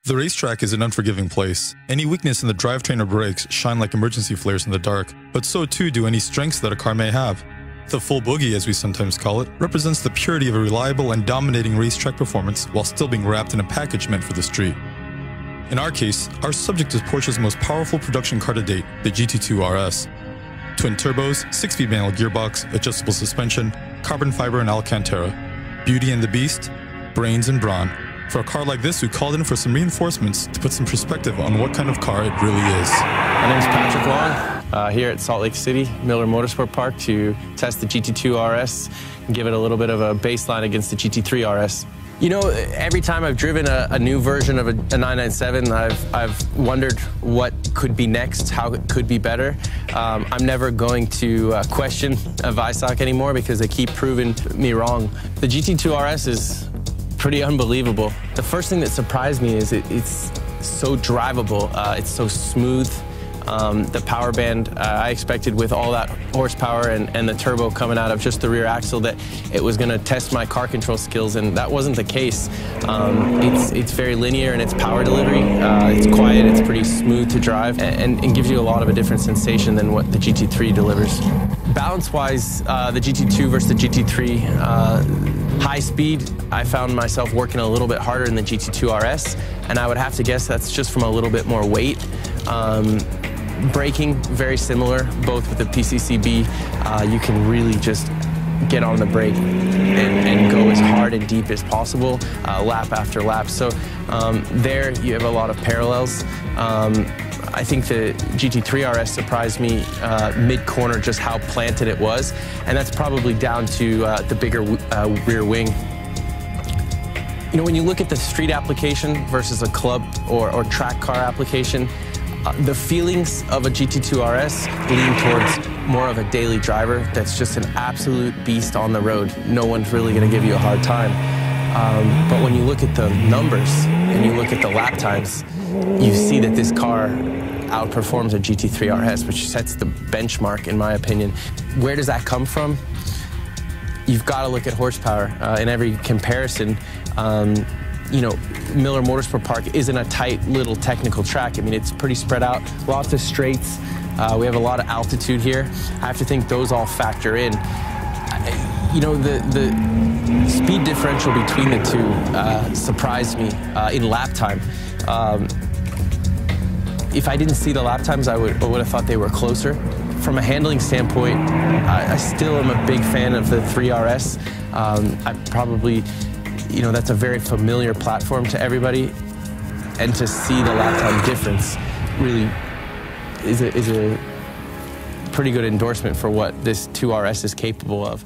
The racetrack is an unforgiving place. Any weakness in the drivetrain or brakes shine like emergency flares in the dark, but so too do any strengths that a car may have. The full boogie, as we sometimes call it, represents the purity of a reliable and dominating racetrack performance while still being wrapped in a package meant for the street. In our case, our subject is Porsche's most powerful production car to date, the GT2 RS. Twin turbos, 6-speed manual gearbox, adjustable suspension, carbon fiber and Alcantara. Beauty and the Beast, brains and brawn. For a car like this, we called in for some reinforcements to put some perspective on what kind of car it really is. My name is Patrick Long, here at Salt Lake City, Miller Motorsport Park, to test the GT2 RS and give it a little bit of a baseline against the GT3 RS. You know, every time I've driven a new version of a 997, I've wondered what could be next, how it could be better. I'm never going to question a Weissach anymore because they keep proving me wrong. The GT2 RS is pretty unbelievable. The first thing that surprised me is it's so drivable. It's so smooth. The power band, I expected with all that horsepower and the turbo coming out of just the rear axle that it was going to test my car control skills, and that wasn't the case. It's very linear in its power delivery. It's quiet, it's pretty smooth to drive, and gives you a lot of a different sensation than what the GT3 delivers. Balance-wise, the GT2 versus the GT3, high speed, I found myself working a little bit harder in the GT2 RS, and I would have to guess that's just from a little bit more weight. Braking, very similar, both with the PCCB. You can really just get on the brake and go as hard and deep as possible, lap after lap. So there you have a lot of parallels. I think the GT3 RS surprised me mid-corner just how planted it was, and that's probably down to the bigger rear wing. You know, when you look at the street application versus a club or track car application, the feelings of a GT2 RS lean towards more of a daily driver that's just an absolute beast on the road. No one's really going to give you a hard time. But when you look at the numbers and you look at the lap times, you see that this car outperforms a GT3 RS, which sets the benchmark, in my opinion. Where does that come from? You've got to look at horsepower in every comparison. You know, Miller Motorsport Park isn't a tight little technical track. I mean, it's pretty spread out, lots of straights. We have a lot of altitude here. I have to think those all factor in. You know, the speed differential between the two surprised me in lap time. If I didn't see the lap times, I would have thought they were closer. From a handling standpoint, I still am a big fan of the 3RS. I probably, you know, that's a very familiar platform to everybody, and to see the lap time difference really is a pretty good endorsement for what this 2RS is capable of.